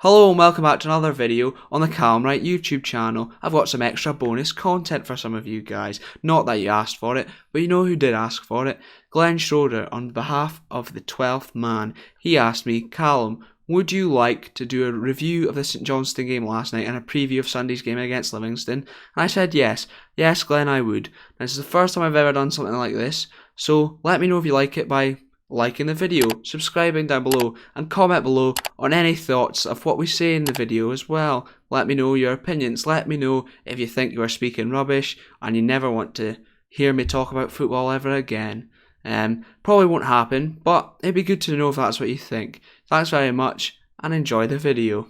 Hello and welcome back to another video on the Calm Right YouTube channel. I've got some extra bonus content for some of you guys. Not that you asked for it, but you know who did ask for it. Glen Schreuder, on behalf of the 12th man, he asked me, Callum, would you like to do a review of the St Johnstone game last night and a preview of Sunday's game against Livingston? And I said yes. Yes, Glen, I would. This is the first time I've ever done something like this, so let me know if you like it by liking the video, subscribing down below, and comment below on any thoughts of what we say in the video as well. Let me know your opinions. Let me know if you think you are speaking rubbish and you never want to hear me talk about football ever again. Probably won't happen, but it'd be good to know if that's what you think. Thanks very much and enjoy the video.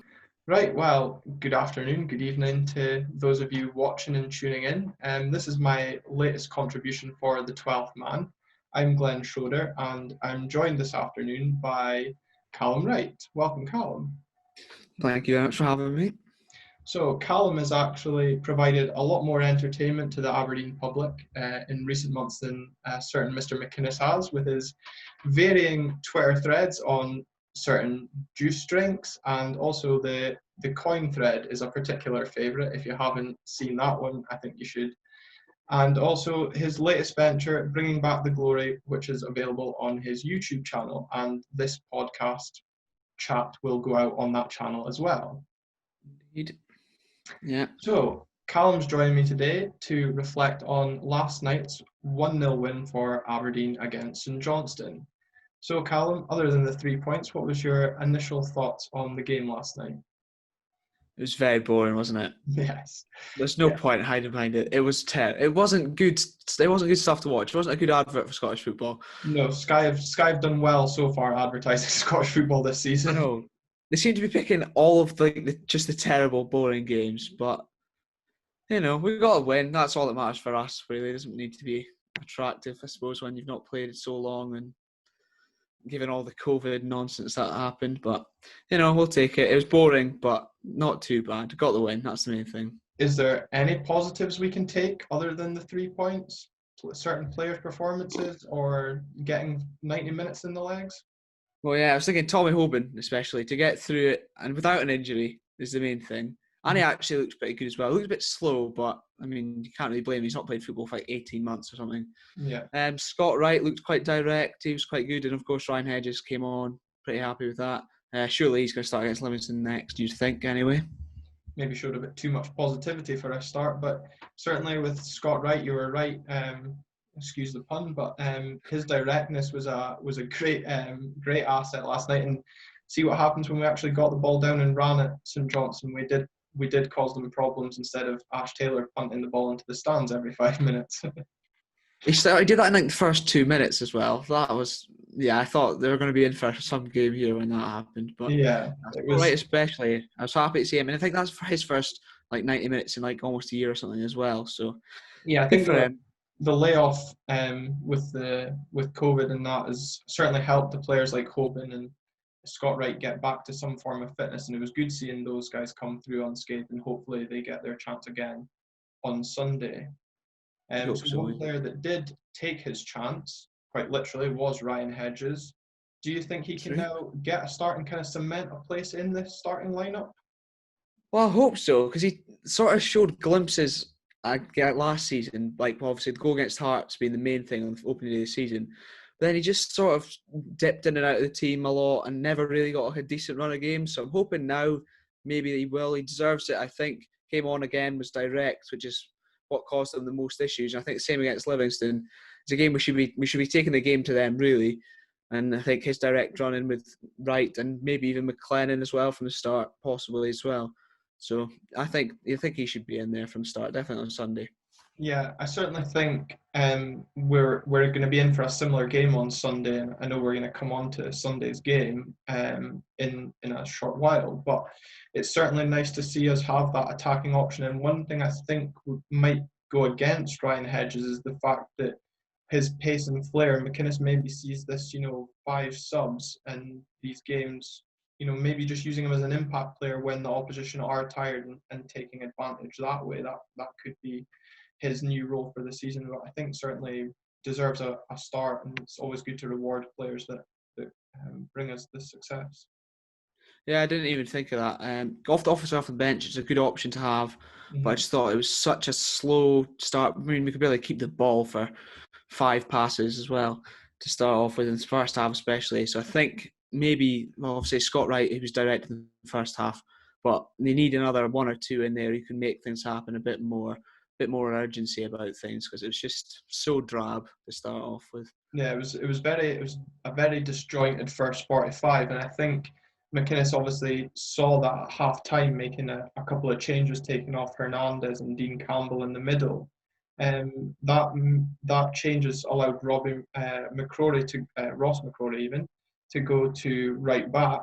Right, well, good afternoon, good evening to those of you watching and tuning in. This is my latest contribution for the 12th man. I'm Glen Schreuder and I'm joined this afternoon by Callum Wright. Welcome, Callum. Thank you very much for having me. So Callum has actually provided a lot more entertainment to the Aberdeen public in recent months than certain Mr. McInnes has, with his varying Twitter threads on certain juice drinks, and also the coin thread is a particular favourite. If you haven't seen that one, I think you should. And also his latest venture, Bringing Back the Glory, which is available on his YouTube channel, and this podcast chat will go out on that channel as well. Indeed. Yeah. So, Callum's joining me today to reflect on last night's 1-0 win for Aberdeen against St Johnstone. So, Callum, other than the 3 points, what was your initial thoughts on the game last night? It was very boring, wasn't it? Yes. There's no point hiding behind it. It was It wasn't good. It wasn't good stuff to watch. It wasn't a good advert for Scottish football. No, Sky have done well so far advertising Scottish football this I season. know they seem to be picking all of just the terrible, boring games, but we got to win. That's all that matters for us. Really, it doesn't need to be attractive, I suppose, when you've not played it so long and given all the COVID nonsense that happened. But we'll take it. It was boring, but not too bad. Got the win. That's the main thing. Is there any positives we can take other than the 3 points? Certain players' performances or getting 90 minutes in the legs? Well, yeah, I was thinking Tommy Hoban, especially, to get through it and without an injury is the main thing. And he actually looks pretty good as well. He looks a bit slow, but I mean, you can't really blame him. He's not played football for like 18 months or something. Yeah. Scott Wright looked quite direct. He was quite good. And of course, Ryan Hedges came on. Pretty happy with that. Surely he's going to start against Livingston next, do you think, anyway? Maybe showed a bit too much positivity for a start, but certainly with Scott Wright, you were right. Excuse the pun, but his directness was a great asset last night. And see what happens when we actually got the ball down and ran at St Johnstone. We did cause them problems instead of Ash Taylor punting the ball into the stands every 5 minutes. He did that in like the first 2 minutes as well. That was, I thought they were going to be in for some game here when that happened. But Yeah, it was right, especially. I was happy to see him, and I think that's for his first like 90 minutes in like almost a year or something as well. So yeah. I good think for him. the layoff with COVID and that has certainly helped the players like Hoban and Scott Wright get back to some form of fitness, and it was good seeing those guys come through unscathed, and hopefully they get their chance again on Sunday. Hope So so. one player that did take his chance, quite literally, was Ryan Hedges. Do you think he can now get a start and kind of cement a place in the starting lineup? Well, I hope so, because he sort of showed glimpses last season, like obviously the goal against Hearts being the main thing on the opening day of the season. But then he just sort of dipped in and out of the team a lot and never really got a decent run of games. So I'm hoping now maybe he will. He deserves it. I think came on again, was direct, which is what caused them the most issues. And I think the same against Livingston. It's a game we should be taking the game to them really. And I think his direct run in with Wright and maybe even McLennan as well from the start, possibly as well. So I think he should be in there from the start, definitely on Sunday. Yeah, I certainly think we're going to be in for a similar game on Sunday, and I know we're going to come on to Sunday's game in a short while. But it's certainly nice to see us have that attacking option. And one thing I think might go against Ryan Hedges is the fact that his pace and flair. McInnes maybe sees this, 5 subs and these games, maybe just using him as an impact player when the opposition are tired and taking advantage that way. That could be his new role for the season, but I think certainly deserves a start, and it's always good to reward players that bring us this success. Yeah, I didn't even think of that. Off the officer off the bench is a good option to have, but I Mhm. just thought it was such a slow start. I mean, we could barely keep the ball for 5 passes as well to start off with in the first half, especially. So I think maybe, well, obviously Scott Wright, he was direct in the first half, but they need another one or two in there who can make things happen bit more urgency about things because it was just so drab to start off with. Yeah, it was a very disjointed first 45, and I think McInnes obviously saw that at half time, making a couple of changes, taking off Hernandez and Dean Campbell in the middle. That changes allowed Ross McCrory even to go to right back.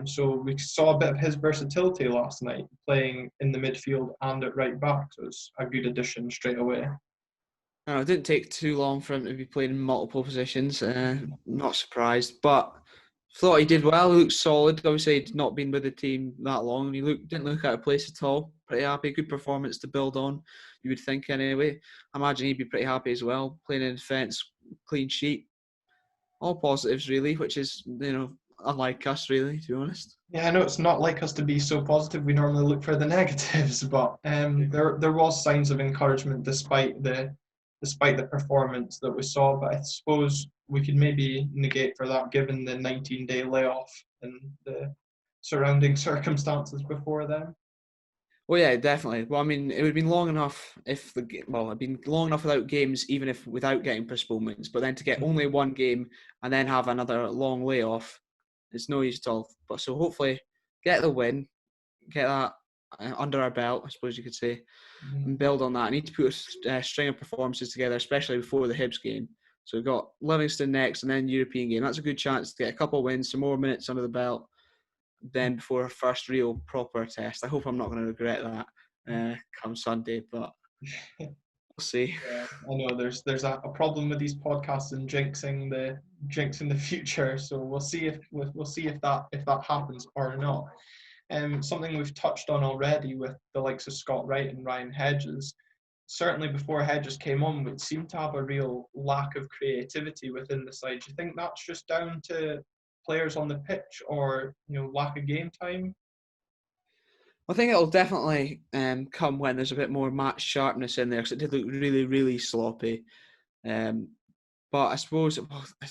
So we saw a bit of his versatility last night, playing in the midfield and at right back. So it's a good addition straight away. It didn't take too long for him to be playing in multiple positions. Not surprised, but thought he did well. He looked solid. Obviously, he'd not been with the team that long, and didn't look out of place at all. Pretty happy. Good performance to build on. You would think anyway. I imagine he'd be pretty happy as well. Playing in defence, clean sheet, all positives really, which is unlike us really, to be honest. Yeah, I know it's not like us to be so positive. We normally look for the negatives, but there was signs of encouragement despite the performance that we saw. But I suppose we could maybe negate for that given the 19-day layoff and the surrounding circumstances before then. Well, yeah, definitely. Well, I mean, it would have been long enough it'd been long enough without games, even if without getting postponements. But then to get only one game and then have another long layoff, it's no use at all. But so hopefully get the win, get that under our belt, I suppose you could say, Mhm. and build on that. I need to put a string of performances together, especially before the Hibs game. So we've got Livingston next and then European game. That's a good chance to get a couple of wins, some more minutes under the belt then before our first real proper test. I hope I'm not going to regret that come Sunday, but we'll see. Yeah, I know there's a problem with these podcasts and jinxing the future. So we'll see if that happens or not. Something we've touched on already with the likes of Scott Wright and Ryan Hedges. Certainly before Hedges came on, we seemed to have a real lack of creativity within the side. Do you think that's just down to players on the pitch or lack of game time? I think it'll definitely come when there's a bit more match sharpness in there because it did look really, really sloppy. Um, but I suppose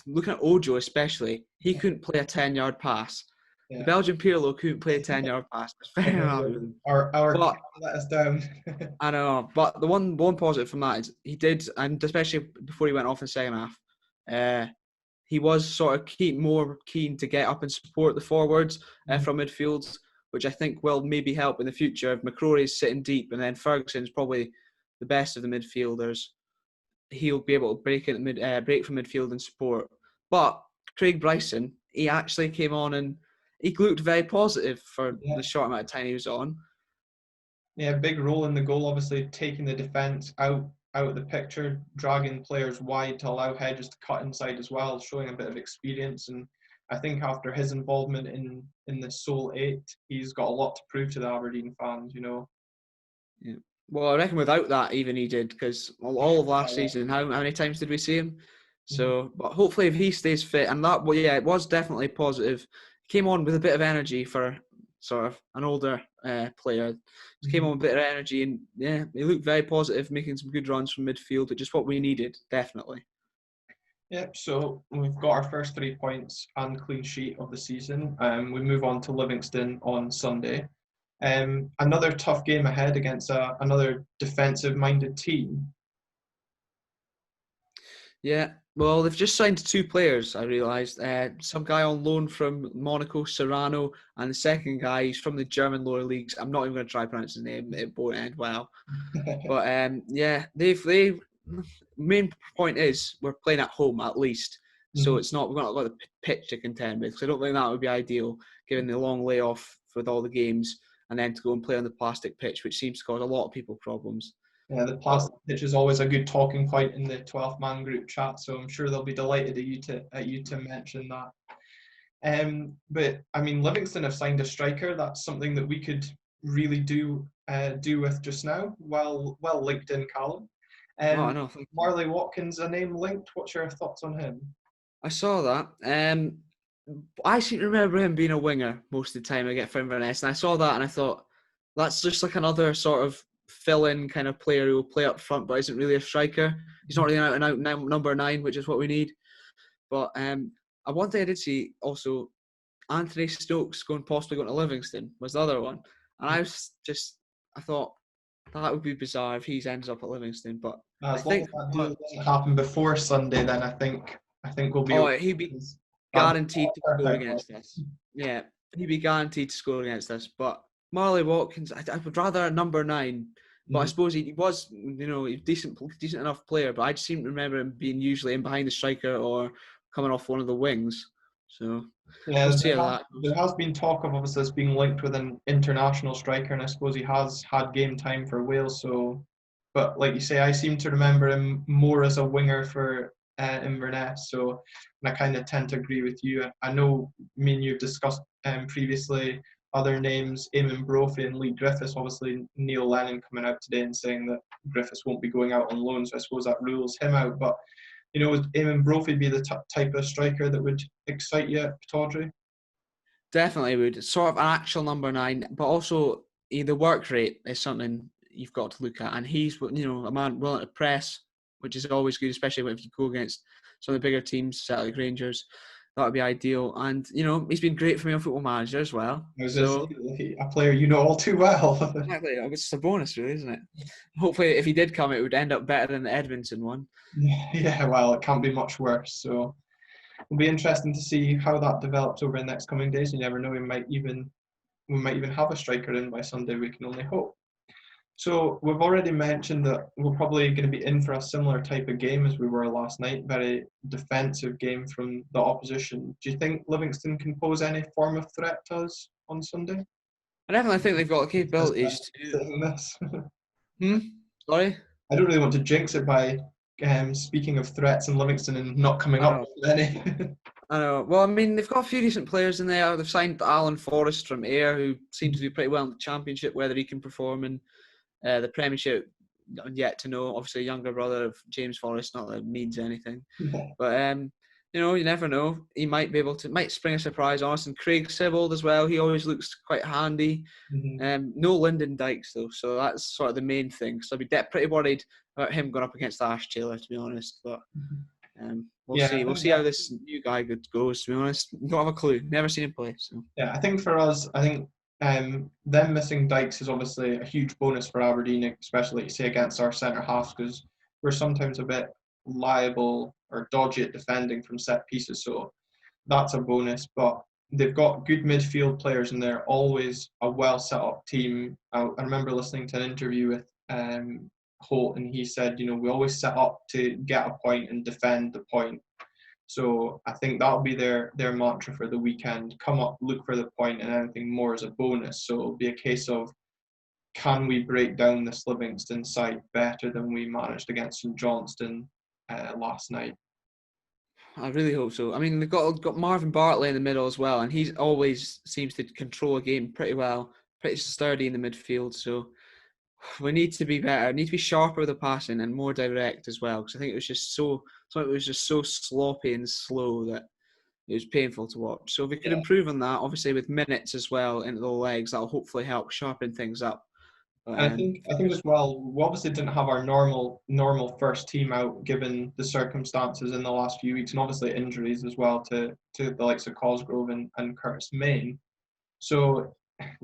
looking at Ojo especially, he couldn't play a 10-yard pass. The Yeah, Belgian Pirlo couldn't play a 10-yard pass. I was I very know happy with him. our But let us down. I know, but the one positive from that is he did, and especially before he went off in the second half, he was sort of more keen to get up and support the forwards from midfield, which I think will maybe help in the future. If McCrory's sitting deep and then Ferguson's probably the best of the midfielders, he'll be able to break from midfield and support. But Craig Bryson, he actually came on and he looked very positive for Yeah. the short amount of time he was on. Yeah, big role in the goal, obviously taking the defence out of the picture, dragging players wide to allow Hedges to cut inside as well, showing a bit of experience. And I think after his involvement in the Soul 8, he's got a lot to prove to the Aberdeen fans. Yeah. Well, I reckon without that, even he did, because all of last season, how many times did we see him? Mhm. So, but hopefully, if he stays fit, and that, well, yeah, it was definitely positive. He came on with a bit of energy for sort of an older player. He came on with a bit of energy, and yeah, he looked very positive, making some good runs from midfield, which is what we needed, definitely. Yep, so we've got our first 3 points and clean sheet of the season. We move on to Livingston on Sunday. Another tough game ahead against another defensive-minded team. Yeah, well, they've just signed 2 players, I realised. Some guy on loan from Monaco, Serrano, and the second guy, he's from the German lower leagues. I'm not even going to try to pronounce his name, it won't end well. But yeah, they main point is we're playing at home at least. So Mhm. it's not, we've not got the pitch to contend with. So I don't think that would be ideal, given the long layoff with all the games, and then to go and play on the plastic pitch, which seems to cause a lot of people problems. Yeah, the But plastic pitch is always a good talking point in the 12-man group chat, so I'm sure they'll be delighted at you to mention that. But I mean, Livingston have signed a striker. That's something that we could really do with just now. Well linked in Callum. oh, I Um, know. Marley Watkins, a name linked. What's your thoughts on him? I saw that. I seem to remember him being a winger most of the time I get for Inverness, and I saw that and I thought that's just like another sort of fill-in kind of player who will play up front but isn't really a striker. He's not really an out-and-out number 9, which is what we need. But one thing I did see also, Anthony Stokes possibly going to Livingston was the other one, and I thought that would be bizarre if he ends up at Livingston. But I As long as think that deal doesn't happen before Sunday, then I think we'll be okay. he'd be 'Cause that'd be guaranteed to score perfect. against us. Yeah, he'd be guaranteed to score against us. But Marley Watkins, I would rather a number 9. But I suppose he was, he's decent enough player. But I just seem to remember him being usually in behind the striker or coming off one of the wings. So Yeah, we'll see how that there goes. has been talk of obviously this being linked with an international striker, and I suppose he has had game time for Wales. So, but like you say, I seem to remember him more as a winger for Inverness. So, and I kind of tend to agree with you. I know me and you've discussed previously other names, Eamon Brophy and Lee Griffiths. Obviously, Neil Lennon coming out today and saying that Griffiths won't be going out on loan, so I suppose that rules him out. But would Eamon Brophy be the type of striker that would excite you at Pittodrie? Definitely would. Sort of an actual number 9, but also the work rate is something you've got to look at. And he's, a man willing to press, which is always good, especially if you go against some of the bigger teams, Celtic Rangers. That would be ideal. And, he's been great for me on Football Manager as well. I was going to So, say, a player you know all too well. exactly, it's just a bonus, really, isn't it? Hopefully, if he did come, it would end up better than the Edmonton one. Yeah, well, it can't be much worse. So it'll be interesting to see how that develops over the next coming days. You never know, we might even have a striker in by Sunday. We can only hope. So we've already mentioned that we're probably going to be in for a similar type of game as we were last night, very defensive game from the opposition. Do you think Livingston can pose any form of threat to us on Sunday? I definitely think they've got the capabilities to. Saying this. Sorry? I don't really want to jinx it by speaking of threats in Livingston and not coming I up know. with any. I know. Well, I mean, they've got a few decent players in there. They've signed Alan Forrest from Ayr, who seems to do pretty well in the Championship. Whether he can perform in the Premiership, yet to know. Obviously, a younger brother of James Forrest, not that it means anything. But, you never know. He might be able to, might spring a surprise on us. And Craig Sibbald as well. He always looks quite handy. No Lyndon Dykes, though. So that's sort of the main thing. So I'd be pretty worried about him going up against Ash Taylor, to be honest. But we'll see. We'll see how this new guy goes, to be honest. Don't have a clue. Never seen him play. So. Yeah, I think for us, them missing Dykes is obviously a huge bonus for Aberdeen, especially say against our centre halves, because we're sometimes a bit liable or dodgy at defending from set pieces. So that's a bonus. But they've got good midfield players and they're always a well set up team. I remember listening to an interview with Holt, and he said, we always set up to get a point and defend the point. So I think that'll be their mantra for the weekend. Come up, look for the point, and anything more is a bonus. So it'll be a case of, can we break down this Livingston side better than we managed against St Johnstone last night? I really hope so. I mean, they've got Marvin Bartley in the middle as well, and he always seems to control a game pretty well, pretty sturdy in the midfield. So we need to be better. We need to be sharper with the passing and more direct as well. Because I think it was just so sloppy and slow that it was painful to watch. So if we could improve on that, obviously with minutes as well into the legs, that'll hopefully help sharpen things up. And I think as well, we obviously didn't have our normal first team out given the circumstances in the last few weeks, and obviously injuries as well to the likes of Cosgrove and Curtis Main. So,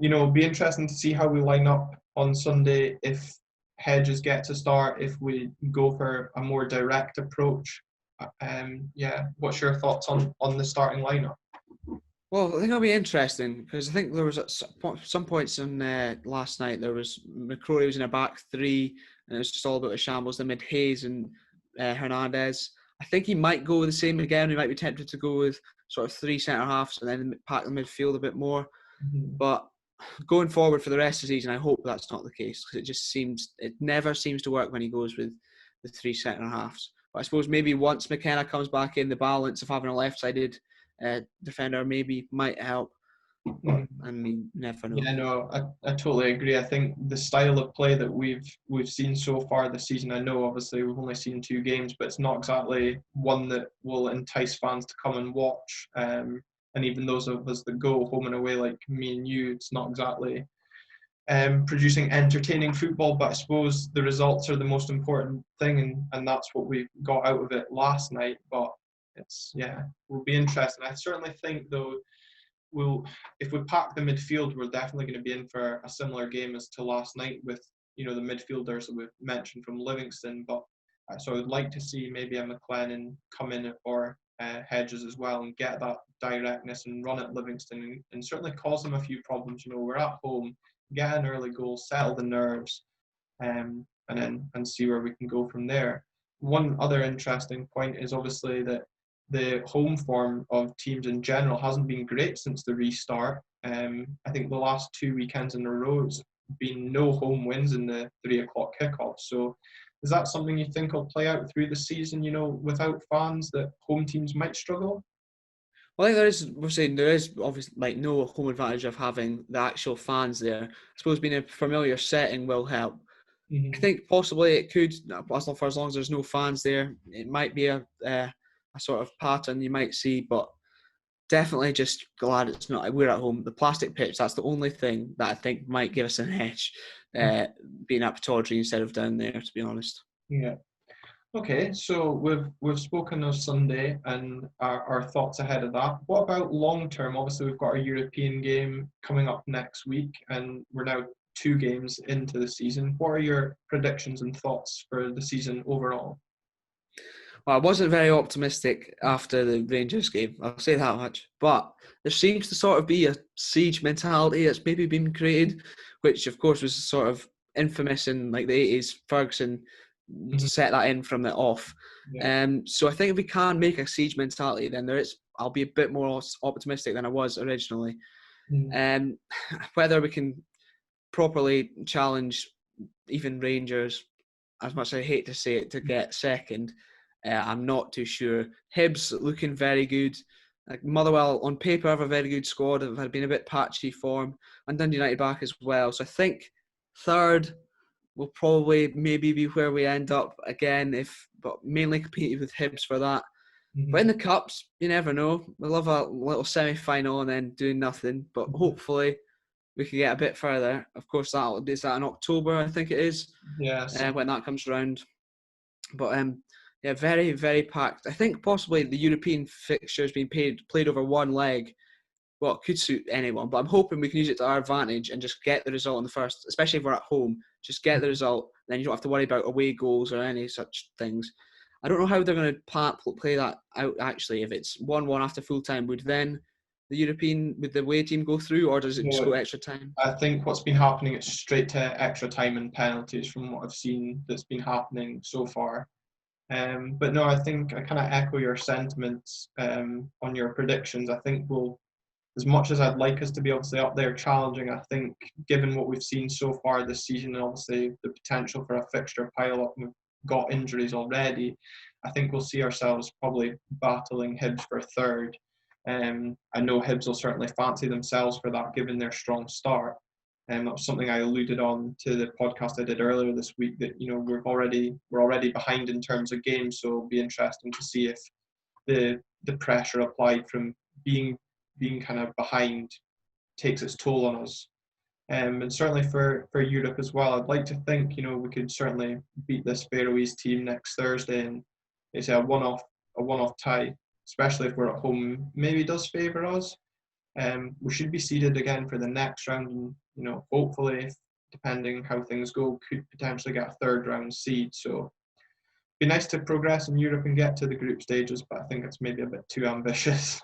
it'll be interesting to see how we line up on Sunday if Hedges gets a start, if we go for a more direct approach. What's your thoughts on the starting lineup? Well, I think it'll be interesting because I think there was at some points in last night there was McCrory was in a back 3 and it was just all about the shambles. They made Hayes and Hernandez. I think he might go with the same again. He might be tempted to go with sort of 3 centre halves and then pack the midfield a bit more. But going forward for the rest of the season, I hope that's not the case because it never seems to work when he goes with the 3 centre halves. But I suppose maybe once McKenna comes back in, the balance of having a left-sided defender maybe might help. But I mean, never know. Yeah, no, I totally agree. I think the style of play that we've seen so far this season, I know obviously we've only seen 2 games, but it's not exactly one that will entice fans to come and watch. and even those of us that go home and away, like me and you, it's not exactly producing entertaining football. But I suppose the results are the most important thing, and that's what we got out of it last night. But it's will be interesting. I certainly think though if we pack the midfield, we're definitely going to be in for a similar game as to last night with the midfielders that we've mentioned from Livingston. But so I would like to see maybe a McLennan come in or Hedges as well and get that directness and run at Livingston and certainly cause them a few problems. We're at home, get an early goal, settle the nerves, and see where we can go from there. One other interesting point is obviously that the home form of teams in general hasn't been great since the restart. I think the last 2 weekends in a row has been no home wins in the 3 o'clock kickoff. So is that something you think will play out through the season, without fans, that home teams might struggle? Well, I think there is obviously like no home advantage of having the actual fans there. I suppose being a familiar setting will help. I Mm-hmm. think possibly it could, for as long as there's no fans there, it might be a sort of pattern you might see, but definitely just glad it's not. We're at home. The plastic pitch, that's the only thing that I think might give us an edge, being at Pittodrie instead of down there, to be honest. Yeah. Okay, so we've spoken of Sunday and our thoughts ahead of that. What about long term? Obviously, we've got a European game coming up next week, and we're now 2 games into the season. What are your predictions and thoughts for the season overall? Well, I wasn't very optimistic after the Rangers game, I'll say that much. But there seems to sort of be a siege mentality that's maybe been created, which of course was sort of infamous in like the 80s. Ferguson Mm-hmm. set that in from the off. Yeah. So I think if we can make a siege mentality, then I'll be a bit more optimistic than I was originally. Mm-hmm. Whether we can properly challenge even Rangers, as much as I hate to say it, to get second, I'm not too sure. Hibs looking very good. Like Motherwell on paper have a very good squad. Have been a bit patchy form, and Dundee United back as well. So I think third will probably maybe be where we end up again, but mainly competing with Hibs for that. But in Mm-hmm. the cups, you never know. We love a little semi-final and then doing nothing. But hopefully we can get a bit further. Of course, is that in October, I think it is, Yeah. when that comes around. But yeah, very, very packed. I think possibly the European fixtures being played over one leg, well, it could suit anyone. But I'm hoping we can use it to our advantage and just get the result in the first, especially if we're at home. Just get the result, then you don't have to worry about away goals or any such things. I don't know how they're going to play that out, actually. If it's 1-1 after full time, would then would the away team go through, or does it just go So extra time? I think what's been happening is straight to extra time and penalties from what I've seen that's been happening so far. But no, I think I kind of echo your sentiments on your predictions. I think as much as I'd like us to be obviously up there challenging, I think given what we've seen so far this season and obviously the potential for a fixture pile up, we've got injuries already, I think we'll see ourselves probably battling Hibs for third. I know Hibs will certainly fancy themselves for that given their strong start. And that was something I alluded on to the podcast I did earlier this week that we're already behind in terms of games, so it'll be interesting to see if the pressure applied from being kind of behind takes its toll on us. And certainly for Europe as well, I'd like to think we could certainly beat this Faroese team next Thursday, and it's a one-off tie, especially if we're at home. Maybe does favour us. We should be seeded again for the next round, and hopefully, depending how things go, could potentially get a third round seed. So be nice to progress in Europe and get to the group stages, but I think it's maybe a bit too ambitious.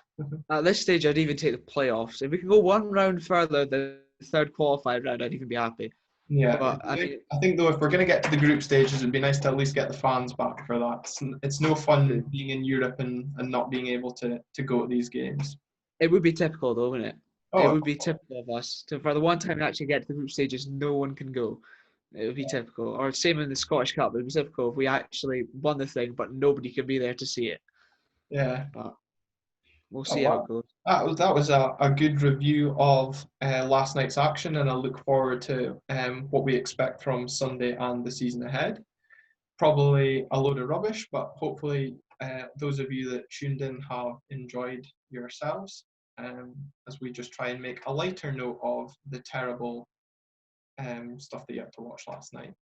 At this stage, I'd even take the playoffs. If we could go one round further, the third qualified round, I'd even be happy. Yeah, But I mean, I think though if we're going to get to the group stages, it'd be nice to at least get the fans back for that. It's no fun being in Europe and not being able to go to these games. it would be typical, though, wouldn't it? It Oh, would be typical of us for the one time we actually get to the group stages, no one can go. It would be typical. Or same in the Scottish Cup. It would be typical if we actually won the thing, but nobody could be there to see it. yeah. But we'll Oh, see how it wow. goes. That was a good review of last night's action, and I look forward to what we expect from Sunday and the season ahead. Probably a load of rubbish, but hopefully those of you that tuned in have enjoyed yourselves. as we just try and make a lighter note of the terrible stuff that you had to watch last night.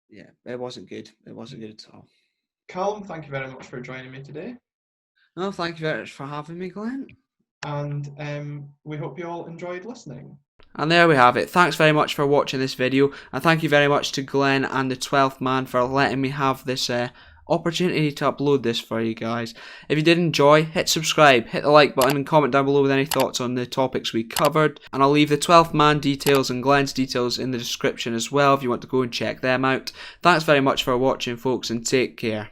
Yeah, it wasn't good. It wasn't good at all. Callum, thank you very much for joining me today. No, thank you very much for having me, Glenn. And we hope you all enjoyed listening. And there we have it. Thanks very much for watching this video, and thank you very much to Glenn and the 12th man for letting me have this opportunity to upload this for you guys. If you did enjoy, hit subscribe, hit the like button, and comment down below with any thoughts on the topics we covered. And I'll leave the 12th man details and Glenn's details in the description as well if you want to go and check them out. Thanks very much for watching, folks, and take care.